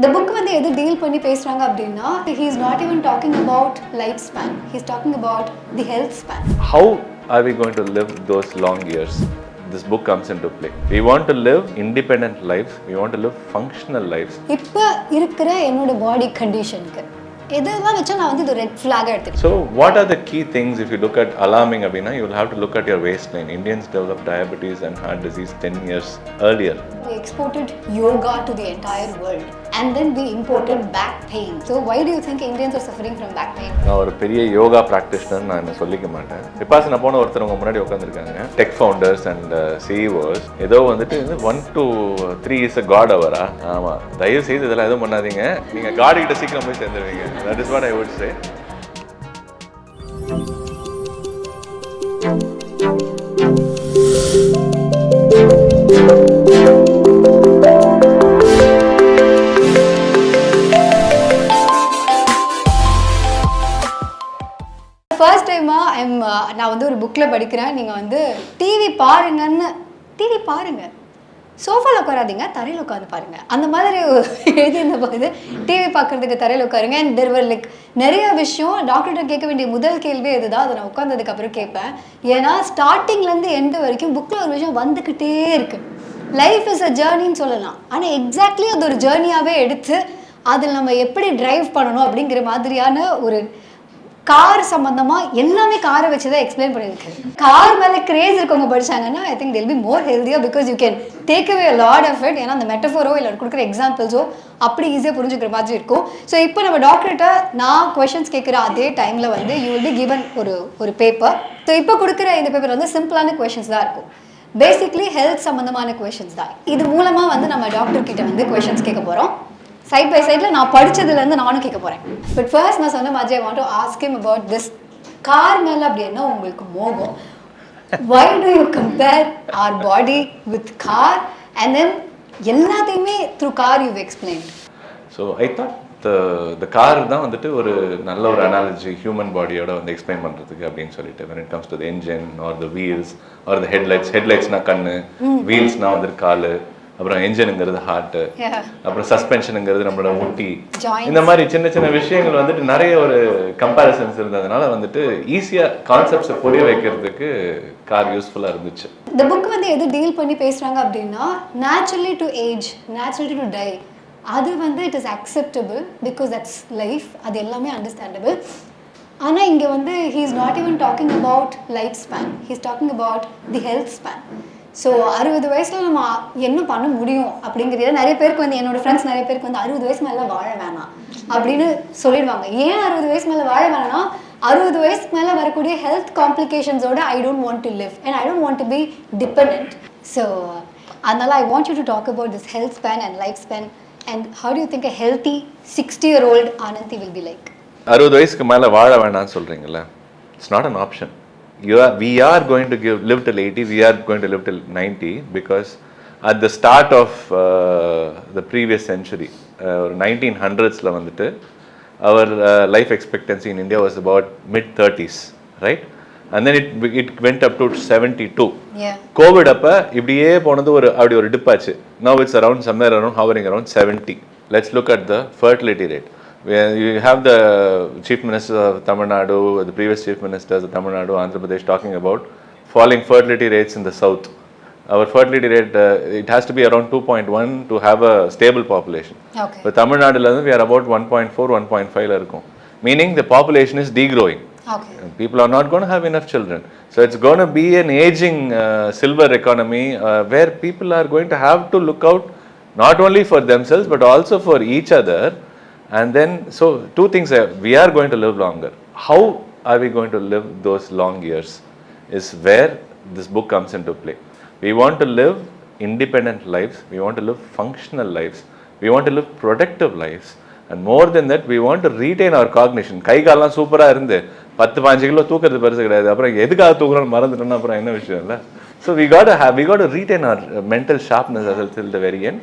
The book வந்து எது deal பண்ணி பேசுறாங்க அப்படின்னா, he is not even talking about lifespan, he is talking about the health span. How are we going to live those long years? This book comes into play. We want to live independent lives, we want to live functional lives. இப்போ இருக்கிற என்னோட பாடி கண்டிஷனுக்கு எதெல்லாம் வச்சா நான் வந்து இது red flag எடுத்துக்கிறேன். So what are the key things if you look at alarming abina, you will have to look at your waistline. Indians developed diabetes and heart disease 10 years earlier. We exported yoga to the entire world and then we imported back pain. So why do you think Indians are suffering from back pain? நான் ஒரு பெரிய yoga practitioner நான் என்ன சொல்லிக்க மாட்டேன். விபாசனா போன ஒருத்தவங்க முன்னாடி உட்காந்துருக்காங்க, டெக் ஃபவுண்டர்ஸ் அண்ட் சிஇஓஸ். ஏதோ வந்துட்டு 1 to 3 இஸ் அ காட் அவரா? ஆமா, தயவு செய்து இதெல்லாம் எதுவும் பண்ணாதீங்க, நீங்க காட் கிட்ட சீக்கிரம் போய் சேர்ந்துருவீங்க. That is what I would say. First டைமாக நான் வந்து ஒரு புக்கில் படிக்கிறேன். நீங்கள் வந்து டிவி பாருங்க, சோஃபாவில் உட்காராதீங்க, தரையில் உட்காந்து பாருங்கள், அந்த மாதிரி எழுதியிருந்த போது டிவி பார்க்குறதுக்கு தரையில் உட்காருங்க. அண்ட் தெர் லைக் நிறைய விஷயம் டாக்டர்கிட்ட கேட்க வேண்டிய முதல் கேள்வி இதுதான். அதை நான் உட்காந்ததுக்கு அப்புறம் கேட்பேன். ஏன்னா ஸ்டார்டிங்லேருந்து எண்டு வரைக்கும் புக்கில் ஒரு விஷயம் வந்துக்கிட்டே இருக்குது. லைஃப் இஸ் அ ஜேர்னின்னு சொல்லலாம், ஆனால் எக்ஸாக்ட்லி அது ஒரு ஜேர்னியாகவே எடுத்து அதில் நம்ம எப்படி ட்ரைவ் பண்ணணும் அப்படிங்கிற மாதிரியான ஒரு கார் சம்பந்தமாக எல்லாமே காரை வச்சு தான் எக்ஸ்பிளைன் பண்ணியிருக்கு. கார் மேலே கிரேஸ் இருக்கவங்க படித்தாங்கன்னா I think they'll be more healthier because you can take away a lot of it. ஏன்னா அந்த மெட்டஃபோரோ இல்லை கொடுக்குற எக்ஸாம்பிள்ஸோ அப்படி ஈஸியாக புரிஞ்சுக்கிற மாதிரி இருக்கும். ஸோ இப்போ நம்ம டாக்டர்கிட்ட நான் கொஷின்ஸ் கேட்குற அதே டைமில் வந்து யூ வில் பி கிவன் ஒரு பேப்பர். ஸோ இப்போ கொடுக்குற இந்த பேப்பர் வந்து சிம்பிளான கொஷின்ஸ் தான் இருக்கும். பேசிக்லி ஹெல்த் சம்மந்தமான கொஷின்ஸ் தான். இது மூலமாக வந்து நம்ம டாக்டர்கிட்ட வந்து கொஷின்ஸ் கேட்க போகிறோம். சைட் பை சைடில் நான் படித்ததுலேருந்து நானும் கேட்க போகிறேன். பட் ஃபர்ஸ்ட் நான் சொன்ன மாதிரி I want to ask him about this car மேலே அப்படி என்ன உங்களுக்கு மோகம்? why do you compare our body with car and then எல்லாத்தையுமே through car you've explained? So I thought the car தான் வந்துட்டு ஒரு நல்ல ஒரு அனாலஜி ஹியூமன் பாடியோட வந்து எக்ஸ்பிளைன் பண்ணுறதுக்கு அப்படின்னு சொல்லிட்டு when it comes to the engine or the wheels or the headlights கண்ணு, வீல்ஸ்னால் வந்துட்டு காலு, அப்புறம் என்ஜினுங்கிறது ஹார்ட்டு, அப்புறம் சஸ்பென்ஷனுங்கிறது நம்மளோட முட்டி, இந்த மாதிரி சின்ன சின்ன விஷயங்கள் வந்துட்டு நிறைய ஒரு கம்பேரிசன்ஸ் இருந்ததுனால வந்துட்டு ஈஸியாக கான்செப்ட்ஸை புரிய வைக்கிறதுக்கு கார் யூஸ்ஃபுல்லாக இருந்துச்சு. இந்த புக் வந்து எது டீல் பண்ணி பேசுகிறாங்க அப்படின்னா, naturally to age, naturally to tie, அது வந்து it is acceptable because that's life, அது எல்லாமே அண்டர்ஸ்டாண்டபிள். ஆனால் இங்கே வந்து he is not even talking about life span, he is talking about the health span. So 60 வயசில் நம்ம என்ன பண்ண முடியும் அப்படிங்கிறத நிறைய பேருக்கு வந்து என்னோடய ஃப்ரெண்ட்ஸ் நிறைய பேருக்கு வந்து 60 வயசு மேலே வாழ வேணாம் அப்படின்னு சொல்லிடுவாங்க. ஏன் 60 வயசு மேலே வாழ வேணாம்னா, 60 வயசுக்கு மேலே வரக்கூடிய ஹெல்த் காம்ப்ளிகேஷன்ஸோட I don't want to live and I don't want to be depend. So அதனால் I want you to talk about this health span and life span and how do you think a healthy 60-year-old Anandi will be like? 60 வயசுக்கு மேலே வாழ வேணாம்னு சொல்கிறீங்களா? It's not an option. We are going to live till 80, we are going to live till 90 because at the start of the previous century, 1900s la vandu our life expectancy in India was about mid-30s, right? And then it went up to 72. Yeah. COVID appa இப்படியே போனது ஒரு dip ஆச்சு. Now it's around somewhere around hovering around 70. Let's look at the fertility rate. You have the Chief Minister of Tamil Nadu, the previous Chief Ministers of Tamil Nadu, Andhra Pradesh talking about falling fertility rates in the south. Our fertility rate, it has to be around 2.1 to have a stable population. Okay. But Tamil Nadu, we are about 1.4, 1.5. Meaning the population is degrowing. Okay. People are not going to have enough children. So it's going to be an aging silver economy where people are going to have to look out not only for themselves but also for each other. And then, so two things, we are going to live longer. How are we going to live those long years is where this book comes into play. We want to live independent lives, we want to live functional lives, we want to live productive lives, and more than that, we want to retain our cognition. கை கால்லாம் சூப்பராக இருந்து 10-15 kilo தூக்கிறது பெருசு கிடையாது. அப்புறம் எதுக்காக தூக்குறோம்னு மறந்துட்டோம்னா அப்புறம் என்ன விஷயம் இல்லை. So we got to retain our mental sharpness till the very end.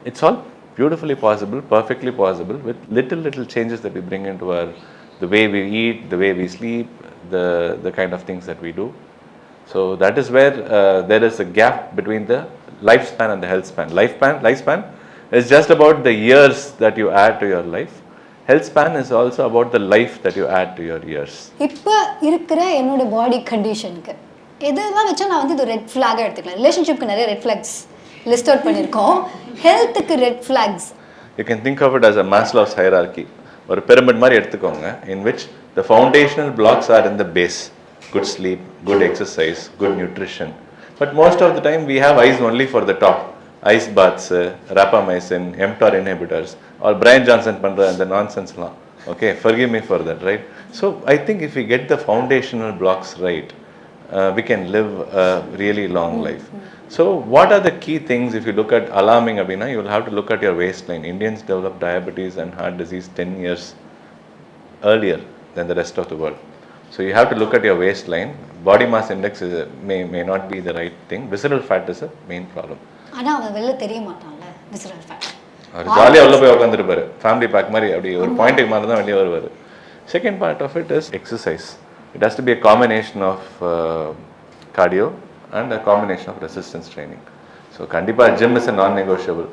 It's all beautifully possible, perfectly possible, with little changes that we bring into the way we eat, the way we sleep, the kind of things that we do. So that is where there is a gap between the lifespan and the health span. Lifespan It's just about the years that you add to your life. Health span is also about the life that you add to your years. இப்போ இருக்கிற என்னோட பாடி கண்டிஷனுக்கு எதெல்லாம் வச்சா நான் வந்து இது red ஃப்ளாகாக எடுத்துக்கலாம். ரிலேஷன்ஷிப்க்கு நிறைய ரெட் ஃப்ளாக்ஸ் லிஸ்ட் அவுட் பண்ணியிருக்கோம். ஹெல்த்துக்கு red flax. You can think of it as a Maslow's hierarchy. ஒரு pyramid மாதிரி எடுத்துக்கோங்க, in which the foundational blocks are in the base. Good sleep, good exercise, good nutrition. But most of the time we have eyes only for the top. Ice baths, rapamycin, mTOR inhibitors, or Brian Johnson பண்ற அந்த nonsense லாம். Okay, forgive me for that, right? So I think if we get the foundational blocks right, we can live a really long life. So what are the key things if you look at alarming abina? You will have to look at your waistline. Indians develop diabetes and heart disease 10 years earlier than the rest of the world. So you have to look at your waistline. Body mass index may not be the right thing. Visceral fat is a main problem. ஆனா அவன் வெளில தெரிய மாட்டான்ல visceral fat. அவர் ஜாலியாக உள்ள போய் உட்காந்துருப்பாரு, family pack மாதிரி அப்படி ஒரு பாயிண்ட்டுக்கு மாதிரி தான் வெளியே வருவார். Second part of it is exercise. It has to be a combination of cardio and a combination of resistance training. So கண்டிப்பாக gym is a non negotiable.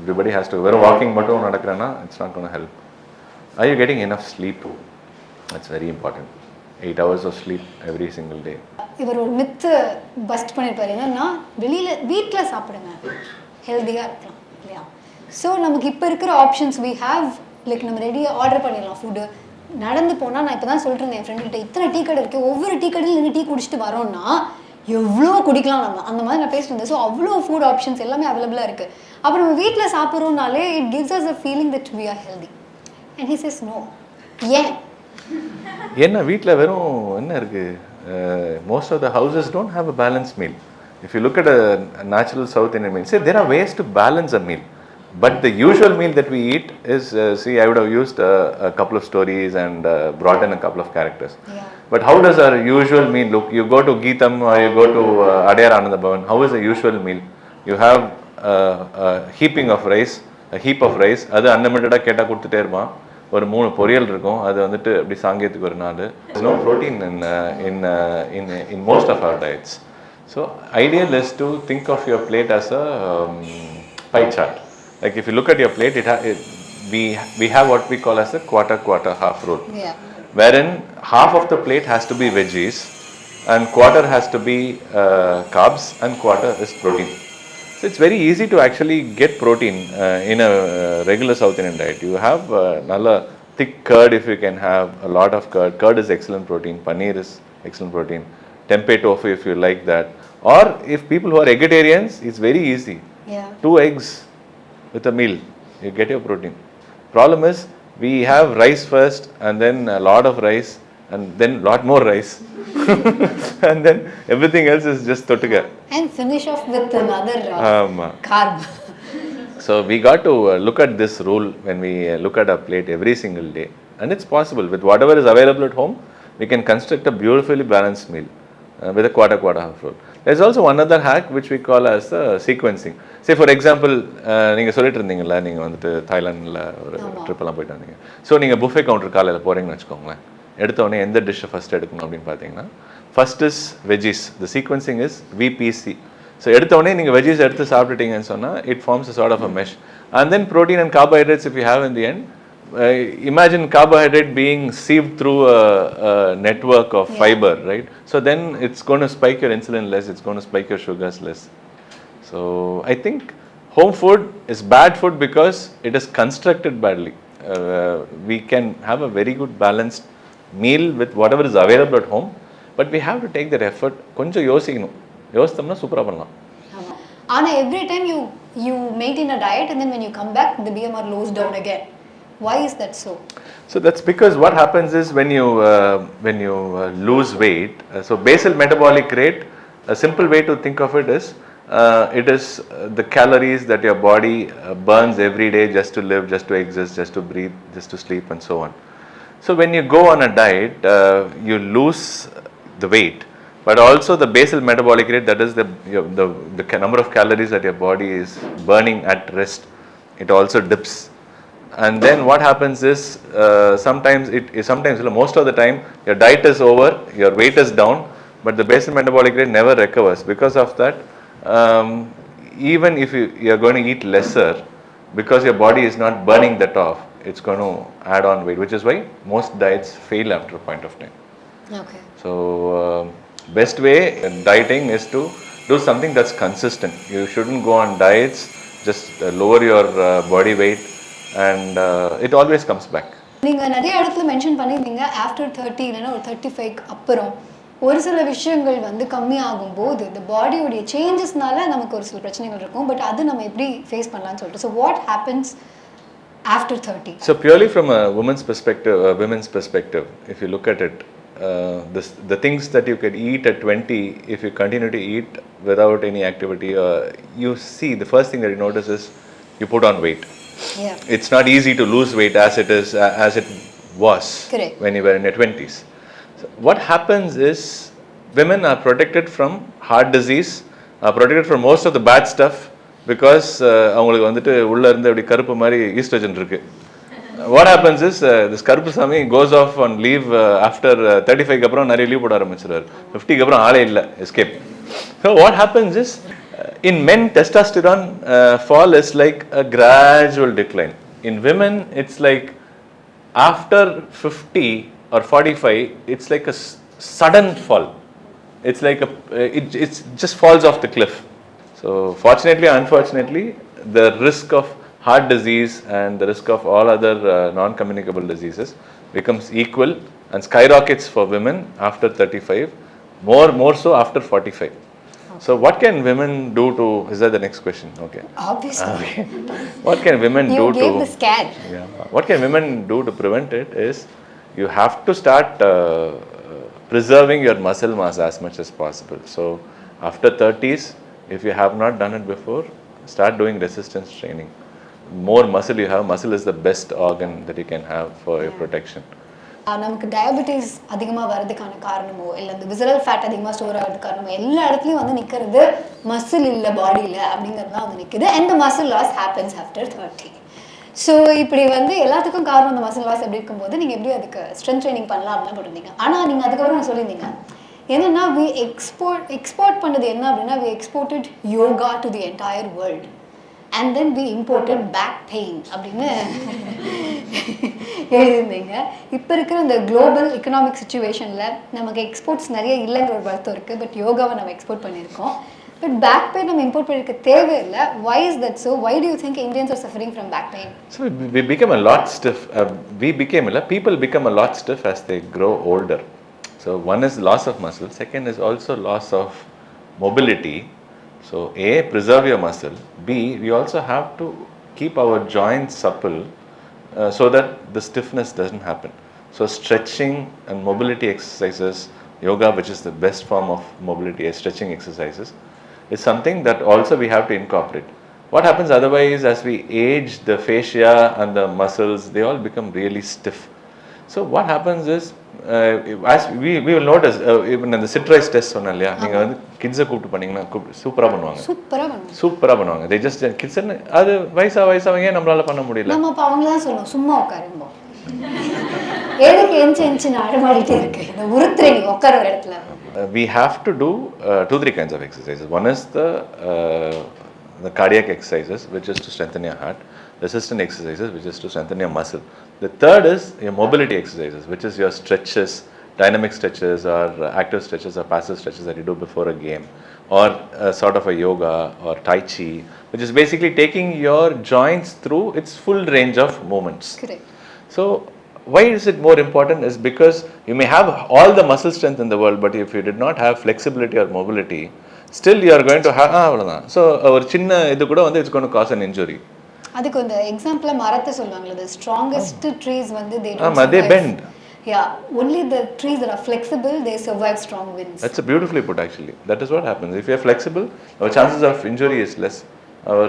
Everybody has to வெறும் வாக்கிங் மட்டும் நடக்கிறேன்னா it's not gonna help. Are you getting enough sleep? It's very important. 8 hours of sleep every single day. இவர் ஒரு Mithu first பண்ணியிருப்பாரு, என்னன்னா வெளியில் வீட்டில் சாப்பிடுங்க ஹெல்த்தியாக இருக்கலாம் இல்லையா. ஸோ நமக்கு இப்போ இருக்கிற ஆப்ஷன்ஸ் வி ஹாவ், லைக் நம்ம ரெடியாக ஆர்டர் பண்ணிடலாம் ஃபுட்டு. நடந்து போனால் நான் இப்போ தான் சொல்லிட்டு இருந்தேன் என் ஃப்ரெண்டுகிட்ட, இத்தனை டீ கடை இருக்குது, ஒவ்வொரு டீ கடையில் நின்று டீ குடிச்சிட்டு வரோன்னா எவ்வளோ குடிக்கலாம் நம்ம, அந்த மாதிரி நான் பேசிட்டு இருந்தேன். ஸோ அவ்வளோ ஃபுட் ஆப்ஷன்ஸ் எல்லாமே அவைலபிளாக இருக்குது. அப்புறம் நம்ம வீட்டில் சாப்பிட்றோம்னாலே it gives us a feeling that we are healthy. And he says no. ஏன் என்ன வீட்டில் வெறும் என்ன இருக்குது? Most of the houses don't have a balanced meal. If you look at a natural South Indian meal, say there are ways to balance a meal. But the usual meal that we eat is, see, I would have used a couple of stories and brought in a couple of characters. Yeah. But how does our usual meal look? You go to Geetham or you go to Adayar Ananda Bhavan. How is a usual meal? You have a heaping of rice, a heap of rice. அது அன்லிமிட்டடாக கேட்டால் கொடுத்துட்டே இருப்பான். ஒரு 3 பொரியல் இருக்கும், அது வந்துட்டு அப்படி சாங்கியத்துக்கு ஒரு 4. There's no protein in most of our diets. So ideal is to think of your plate as a pie chart. Like if you look at your plate, we have what we call as a quarter half rule. Yeah. Wherein half of the plate has to be veggies and quarter has to be carbs and quarter is protein. So it's very easy to actually get protein in a regular South Indian diet. You have nalla thick curd if you can have a lot of curd. Curd is excellent protein. Paneer is excellent protein. Tempeh tofu if you like that. Or if people who are vegetarians, it's very easy. Yeah. 2 eggs with a meal, you get your protein. Problem is we have rice first and then a lot of rice and then lot more rice. And then everything else is just totuga. And finish off with another carb. So we got to look at this rule when we look at our plate every single day. And it's possible. With whatever is available at home, we can construct a beautifully balanced meal with a quarter half rule. There's also one other hack which we call as sequencing. Say for example, நீங்கள் சொல்லிட்டு இருந்தீங்கல்ல, நீங்கள் வந்துட்டு தாய்லாண்டில் ஒரு ட்ரிப்பெல்லாம் போயிட்டு வந்தீங்க. So நீங்கள் buffet counter காலையில் போகிறீங்கன்னு வச்சுக்கோங்களேன். எடுத்தோடனே எந்த டிஷ்ஷை ஃபஸ்ட் எடுக்கணும் அப்படின்னு பார்த்தீங்கன்னா, first is veggies. The sequencing is VBC. So எடுத்தோடனே நீங்கள் வெஜ்ஜீஸ் எடுத்து சாப்பிட்டுட்டீங்கன்னு சொன்னால் it forms a sort of a mesh. And then protein and carbohydrates if you have in the end. Imagine carbohydrate being sieved through a network of fiber, right? So then it's going to spike your insulin less, it's going to spike your sugars less. So I think home food is bad food because it is constructed badly. We can have a very good balanced meal with whatever is available at home, but we have to take that effort. கொஞ்சம் யோசிக்கணும். யோசித்தோம்னா சூப்பராக பண்ணலாம். ஆனால் every time you maintain a diet and then when you come back the BMR goes down again. Why is that so? So that's because what happens is when you lose weight, so basal metabolic rate, a simple way to think of it is the calories that your body burns every day just to live, just to exist, just to breathe, just to sleep and so on. So when you go on a diet, you lose the weight, but also the basal metabolic rate, that is the number of calories that your body is burning at rest, it also dips. And then what happens is sometimes most of the time your diet is over, your weight is down, but the basal metabolic rate never recovers. Because of that, even if you are going to eat lesser, because your body is not burning that off, it's going to add on weight, which is why most diets fail after a point of time. Okay. So, best way in dieting is to do something that's consistent. You shouldn't go on diets, just lower your body weight, and it always comes back. நீங்கள் நிறைய இடத்துல mention பண்ணியிருந்தீங்க after 30 இல்லைன்னா ஒரு 35 அப்புறம் ஒரு சில விஷயங்கள் வந்து கம்மியாகும் போது இந்த பாடியோடைய சேஞ்சஸ்னால நமக்கு ஒரு சில பிரச்சனைகள் இருக்கும் பட் அது நம்ம எப்படி ஃபேஸ் பண்ணலாம்னு சொல்லிட்டு so what happens after 30? So purely from a woman's perspective, if you look at it, the things that you could eat at 20, if you continue to eat without any activity, you see the first thing that you notice is you put on weight. Yeah. It's not easy to lose weight as it was Correct. when you were in your 20s. So what happens is women are protected from heart disease, are protected from most of the bad stuff because அவங்களுக்கு வந்துட்டு உள்ள இருந்து அப்படி கருப்பு மாதிரி oestrogen இருக்கு. What happens is this கருப்பு சாமி goes off on leave after 35 அப்புறம் நிறைய லீவ் போட ஆரம்பிச்சிருவார். 50 அப்புறம் ஆளே இல்லை, escape. So what happens is in men testosterone fall is like a gradual decline. In women it's like after 50 or 45 it's like a sudden fall. It's like it just falls off the cliff. So fortunately or unfortunately the risk of heart disease and the risk of all other non-communicable diseases becomes equal and skyrockets for women after 35, more so after 45. So what can women do to, is that the next question? Okay. Obviously. Okay. What can women do to, you gave the scare. Yeah. What can women do to prevent it is you have to start preserving your muscle mass as much as possible. So after 30s, if you have not done it before, start doing resistance training. More muscle you have, muscle is the best organ that you can have for your protection. நமக்கு diabetes அதிகமாக வரதுக்கான காரணமோ இல்லை இந்த visceral fat அதிகமாக store ஆகிறதுக்கு காரணமோ எல்லா இடத்துலையும் வந்து நிற்கிறது மசில் இல்லை பாடியில் அப்படிங்கிறது தான் வந்து நிற்குது and muscle loss happens after 30. So இப்படி வந்து எல்லாத்துக்கும் காரணம் அந்த மசில் லாஸ் எப்படி இருக்கும்போது நீங்கள் எப்படி அதுக்கு ஸ்ட்ரென்த் ட்ரைனிங் பண்ணலாம் அப்படின்னு போட்டிருந்தீங்க. ஆனால் நீங்கள் அதுக்கப்புறம் சொல்லியிருந்தீங்க என்னென்னா வி எக்ஸ்போர்ட் பண்ணது என்ன அப்படின்னா we exported yoga to the entire world and then we imported back pain அப்படின்னு எழுதியிருந்தீங்க. இப்போ இருக்கிற இந்த குளோபல் எக்கனாமிக் சுச்சுவேஷனில் நமக்கு எக்ஸ்போர்ட்ஸ் நிறைய இல்லைங்கிற ஒரு வருத்தம் இருக்குது. பட் யோகாவை நம்ம எக்ஸ்போர்ட் பண்ணியிருக்கோம். பட் பேக் பெயின் நம்ம இம்போர்ட் பண்ணியிருக்க தேவையில்லை. Why is that so? Why do you think Indians are suffering from back pain? So we became a lot stiff. People become a lot stiff as they grow older. So one is loss of muscle. Second is also loss of mobility. So A, preserve your muscle. B, we also have to keep our joints supple so that the stiffness doesn't happen. So stretching and mobility exercises, yoga, which is the best form of mobility, stretching exercises, is something that also we have to incorporate. What happens otherwise, as we age, the fascia and the muscles, they all become really stiff. So what happens is, as we will notice, even in the sit-rise test சொன்னேன் இல்லையா, நீங்கள் வந்து கிட்ஸை கூப்பிட்டு பண்ணிங்கன்னா சூப்பராக பண்ணுவாங்க. they just kids அது வயசாவங்க நம்மளால பண்ண முடியல. நம்ம அப்போ அவங்க தான் சொல்லணும் சும்மா உட்காருங்க எதுக்கு எஞ்சி அடமாடிட்டே இருக்கு இந்த உருத்துறீ உட்கார ஒரு இடத்துல. We have to do 2-3 kinds of exercises. One is the cardiac exercises, which is to strengthen your heart. Resistant exercises, which is to strengthen your muscle. The third is your mobility exercises, which is your stretches, dynamic stretches or active stretches or passive stretches that you do before a game, or sort of a yoga or tai chi, which is basically taking your joints through its full range of movements. Correct. So why is it more important is because you may have all the muscle strength in the world, but if you did not have flexibility or mobility, still you are going to have avladhaan. So our chinna idu kuda வந்து it's going to cause an injury. அதுக்கு அந்த example மரத்தை சொல்லுவாங்கல்ல, the strongest trees வந்து they bend. Yeah, only the trees that are flexible they survive strong winds. That's beautifully put actually. That is what happens. If you are flexible, our chances of injury is less. Our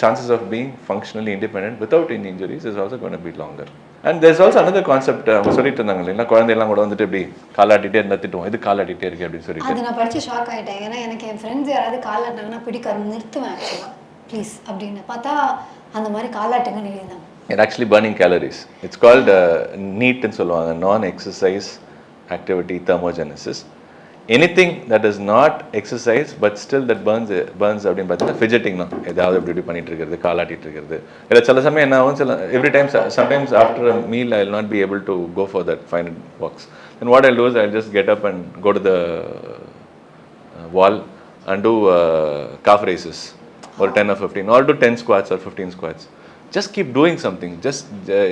chances of being functionally independent without any injuries is also going to be longer. And there's also another concept அவங்க சொல்லிட்டு இருந்தாங்க இல்லைங்களா, குழந்தையெல்லாம் கூட வந்துட்டு இப்படி காலாட்டிகிட்டே இருந்தால் திட்டுவோம், இது காலாட்டிகிட்டே இருக்கு அப்படின்னு சொல்லிட்டு. அது நான் படித்து ஷாக் ஆகிட்டேன். ஏன்னா எனக்கு என் ஃப்ரெண்ட்ஸ் யாராவது காலாட்டினாங்கன்னா பிடிக்காது, நிறுத்துவேன் ஆக்சுவலாக ப்ளீஸ் அப்படின்னு. பார்த்தா அந்த மாதிரி காலாட்டுங்கன்னு எழுதினாங்க. It's actually burning calories. It's called NEAT ன்னு சொல்லுவாங்க, non-exercise activity thermogenesis. anything that is not exercise but still that burns அப்படின்னு பார்த்தீங்கன்னா fidgeting தான். ஏதாவது இப்படி பண்ணிட்டு இருக்கிறது, காலாட்டிட்டு இருக்கிறது. இல்லை சில சமயம் என்ன ஆகும், சில every time, sometimes after a meal I will not be able to go for that 500 walks. Then what I'll do is I'll just get up and go to the wall and do calf raises or 10 or 15, or do 10 squats or 15 squats. Just keep doing something. Just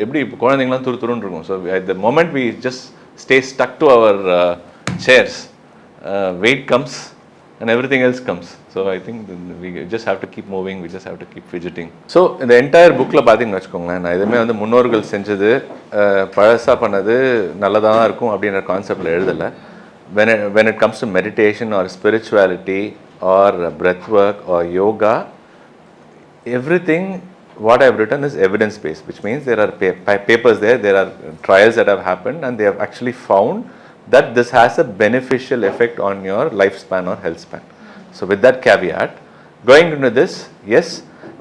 எப்படி குழந்தைங்களாம் துருன்னு இருக்கும். So at the moment we just stay stuck to our chairs, weight comes and everything else comes. So I think we just have to keep moving, we just have to keep fidgeting. So இந்த entire புக்கில் பார்த்தீங்கன்னு வச்சுக்கோங்களேன், நான் எதுவுமே வந்து முன்னோர்கள் செஞ்சது பழசாக பண்ணது நல்லதாக தான் இருக்கும் அப்படின்ற கான்செப்டில் எழுதலை. When it comes to meditation or spirituality or breath work or yoga, everything what I have written is evidence based, which means there are papers there are trials that have happened and they have actually found that this has a beneficial effect on your lifespan or health span. So with that caveat, going into this, yes,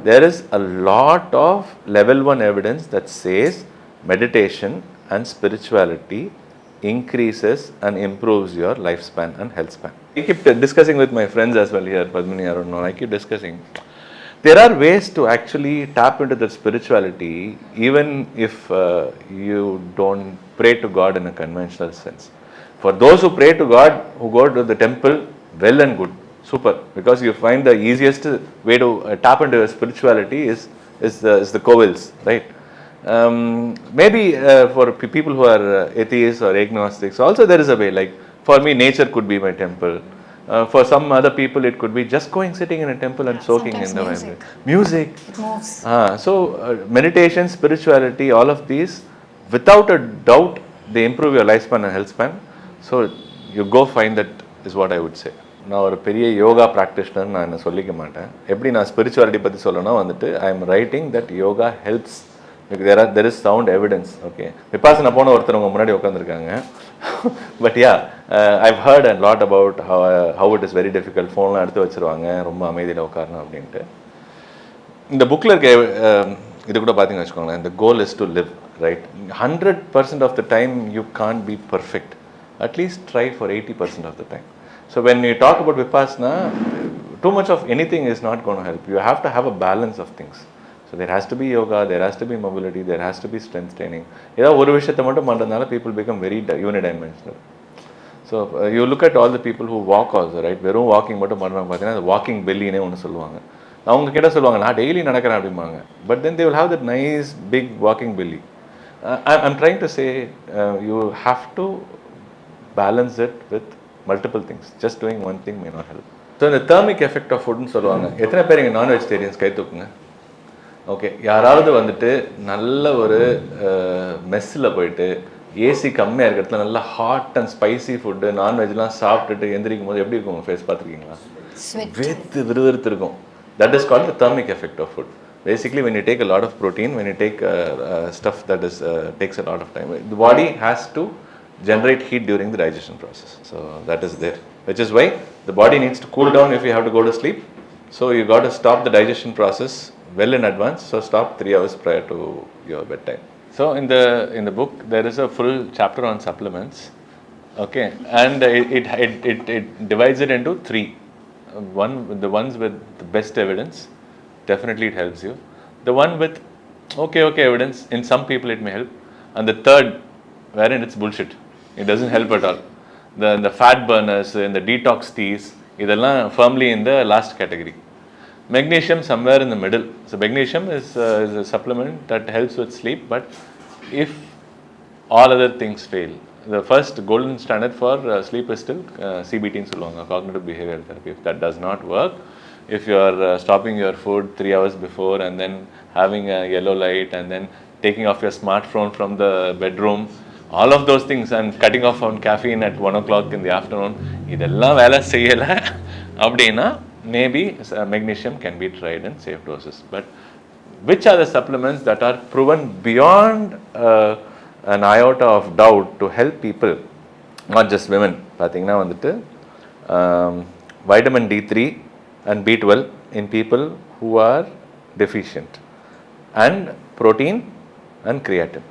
there is a lot of level 1 evidence that says meditation and spirituality increases and improves your lifespan and health span. I keep discussing with my friends as well here, Padmini, I don't know, I keep discussing. There are ways to actually tap into that spirituality even if you don't pray to God in a conventional sense. For those who pray to God, who go to the temple, well and good, super, because you find the easiest way to tap into spirituality is the covils, right? Maybe for people who are atheists or agnostics, also there is a way. Like for me, nature could be my temple. For some other people, it could be just going, sitting in a temple and soaking in the music. It moves. So meditation, spirituality, all of these, without a doubt, they improve your lifespan and health span. So you go find that is what I would say. நான் ஒரு பெரிய yoga practitioner நான் என்ன சொல்லிக்க மாட்டேன். எப்படி நான் spirituality பற்றி சொல்லணும்னா வந்துட்டு I am writing that yoga helps. there is sound evidence. Okay, Vipassana போன ஒருத்தர் உங்க முன்னாடி உட்காந்துருக்காங்க. But yeah, I've heard a lot about how it is very difficult. ஃபோன்லாம் எடுத்து வச்சிருவாங்க, ரொம்ப அமைதியில் உட்காரணும் அப்படின்ட்டு. இந்த புக்கில் இருக்க இது கூட பார்த்தீங்கன்னு வச்சுக்கோங்களேன், the goal is to live, right? 100% of the time you can't be perfect. At least try for 80% of the time. So when you talk about vipassana, too much of anything is not going to help. You have to have a balance of things. So there has to be yoga, there has to be mobility, there has to be strength training. ஏதாவது ஒரு விஷயத்தை மட்டும் பண்ணுறதுனால people become very unidimensional. So you look at all the people who walk also, right? வெறும் walking மட்டும் பண்ணுறாங்க பார்த்தீங்கன்னா walking பெல்லினே ஒன்று சொல்லுவாங்க. அவங்க கிட்ட சொல்லுவாங்க நான் டெய்லி நடக்கிறேன் அப்படிம்பாங்க. But then they will have that nice big walking belly. I'm trying to say you have to balance it with multiple things. Just doing one thing may not help. So இந்த thermic effect of food னு சொல்லுவாங்க. எத்தனை பேர் இங்கே நான் vegetarians கை தூக்குங்க. Okay, யாராவது வந்துட்டு நல்ல ஒரு மெஸ்ஸில் போயிட்டு ஏசி கம்மியாக இருக்கிறதுல நல்லா ஹாட் அண்ட் ஸ்பைசி ஃபுட்டு நான்வெஜ்லாம் சாப்பிட்டுட்டு எந்திரிக்கும் போது எப்படி இருக்கும் உங்கள் ஃபேஸ் பார்த்துருக்கீங்களா? வேத்து விறுவிறுத்து இருக்கும். That is called the thermic effect of food. Basically, when you take a lot of protein, when you take stuff that is takes a lot of time, the body has to generate heat during the digestion process. So that is there, which is why the body needs to cool down if you have to go to sleep. So you got to stop the digestion process well in advance. So stop 3 hours prior to your bedtime. So in the book there is a full chapter on supplements. Okay, and it divides it into 3. One, the ones with the best evidence, definitely it helps you. The one with okay evidence, in some people it may help. And the third, wherein it's bullshit, it doesn't help at all. The fat burners and the detox teas, idella firmly in the last category. Magnesium somewhere in the middle. So magnesium is a supplement that helps with sleep, but if all other things fail, the first golden standard for sleep is still CBT ன்னு சொல்லுவாங்க, cognitive behavioral therapy. If that does not work, if you are stopping your food 3 hours before and then having a yellow light and then taking off your smartphone from the bedroom, all of those things, and cutting off on caffeine at 1 o'clock in the afternoon, இதெல்லாம் வேலை செய்யலை அப்படின்னா maybe magnesium can be tried in safe doses. But which are the supplements that are proven beyond an iota of doubt to help people, not just women? பார்த்தீங்கன்னா வந்துட்டு vitamin D3 and B12 in people who are deficient, and protein and creatine.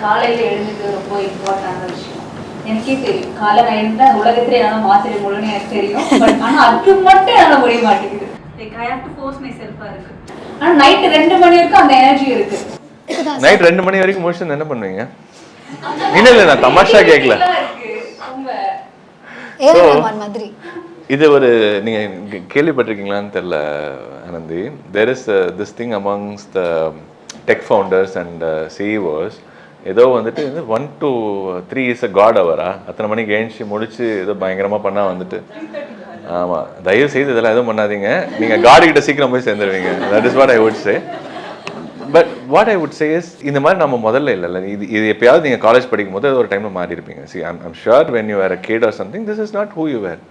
காலையில் எழுந்துக்கு ரொம்ப இம்பார்ட்டண்டான விஷயம். எனக்கே தெரியும் காலை நான் என்ன உலகத்துல என்னால மாத்திர முடியும்னு எனக்கு தெரியும். பட் ஆனா அது மட்டும் என்னால முடிய மாட்டேங்குது. Like I have to force my செல்ஃபா இருக்கு. ஆனா நைட் 2 மணி வரைக்கும் அந்த எனர்ஜி இருக்கு. நைட் 2 மணி வரைக்கும் முடிச்சு என்ன பண்ணுவீங்க? இல்ல நான் தமாஷா கேட்கல. மாதிரி இது ஒரு நீங்க கேள்விப்பட்டிருக்கீங்களான்னு தெரியல Anandhi. There is this thing among the tech founders and CEOs. ஏதோ வந்துட்டு 1 to 3 இஸ் அ காட் அவரா, அத்தனை மணிக்கு எழுந்துச்சு முடிச்சு ஏதோ பயங்கரமா பண்ணா வந்துட்டு. ஆமா, தயவு செய்து இதெல்லாம் எதுவும் பண்ணாதீங்க, நீங்க காட் கிட்ட சீக்கிரம் போய் சேர்ந்துருவீங்க. That is what I would say. But what I would say is, இந்த மாதிரி நம்ம முதல்ல இல்லைல்ல, இது எப்பயாவது நீங்கள் காலேஜ் படிக்கும் போது ஒரு டைமில் மாறி இருப்பீங்க. See I'm sure when you are a kid or something, this is not who you were.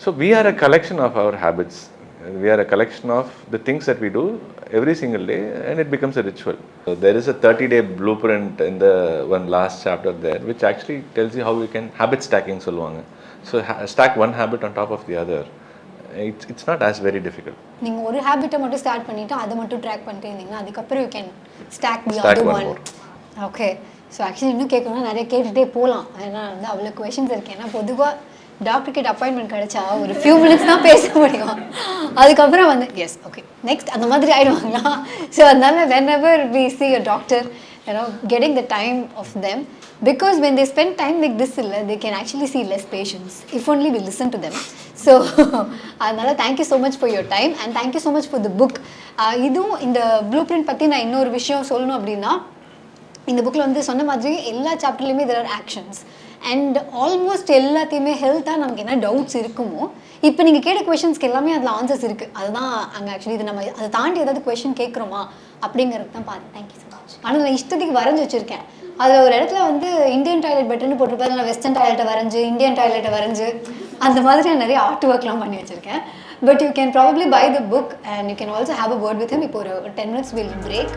So we are a collection of our habits. We are a collection of the things that we do every single day, and it becomes a ritual. So there is a 30-day blueprint in the one last chapter there, which actually tells you how you can habit stacking solvanga. So stack one habit on top of the other. It's not as very difficult. நீங்க ஒரு ஹாபிட்டை மட்டும் start பண்ணிட்டு அதை மட்டும் track பண்ணிட்டு இருந்தீங்கன்னா அதுக்கப்புறம் you can stack the Stack other one one. more. Okay. So actually இன்னும் கேட்கணும்னா நிறைய கேட்டுகிட்டே போகலாம். ஏன்னா வந்து அவ்வளோ கொஷின்ஸ் இருக்கு. ஏன்னா பொதுவாக டாக்டர் கிட்ட அப்பாயின்மெண்ட் கிடைச்சா ஒரு ஃபியூ மினிட்ஸ் தான் பேச முடியும். அதுக்கப்புறம் வந்து எஸ் ஓகே நெக்ஸ்ட் அந்த மாதிரி ஆயிடுவாங்களா. ஸோ அதனால whenever we see a doctor, you know, getting the time of them, because when they spend time like this, they can actually see less patients if only we listen to them. So அதனால thank you so much for your time and thank you so much for the book. இதுவும் இந்த blue print பற்றி நான் இன்னொரு விஷயம் சொல்லணும் அப்படின்னா, இந்த புக்கில் வந்து சொன்ன மாதிரி எல்லா சாப்டர்லையுமே there are actions and almost எல்லாத்தையுமே ஹெல்த்தாக நமக்கு என்ன டவுட்ஸ் இருக்குமோ இப்போ நீங்கள் கேட்ட கொஷின்ஸ்க்கு எல்லாமே அதில் ஆன்சர்ஸ் இருக்குது. அதுதான் அங்கே ஆக்சுவலி இது நம்ம அதை தாண்டி ஏதாவது கொஷின் கேட்குறோமா அப்படிங்கிறது தான் பாருங்க. Thank you so much. ஆனால் நான் இஷ்டத்துக்கு வரைஞ்சி வச்சுருக்கேன். அதில் ஒரு இடத்துல வந்து இந்தியன் டாய்லெட் பெட்டர்னு போட்டிருப்பாரு, நான் வெஸ்டர்ன் டாய்லெட்டை வரைஞ்சி இந்தியன் டாய்லெட்டை வரைஞ்சி அந்த மாதிரி நான் நிறைய ஆர்ட் ஒர்க்லாம் பண்ணி வச்சுருக்கேன். But you can probably buy the book and you can also have a word with him. இப்போ ஒரு 10 minutes வில் பிரேக்.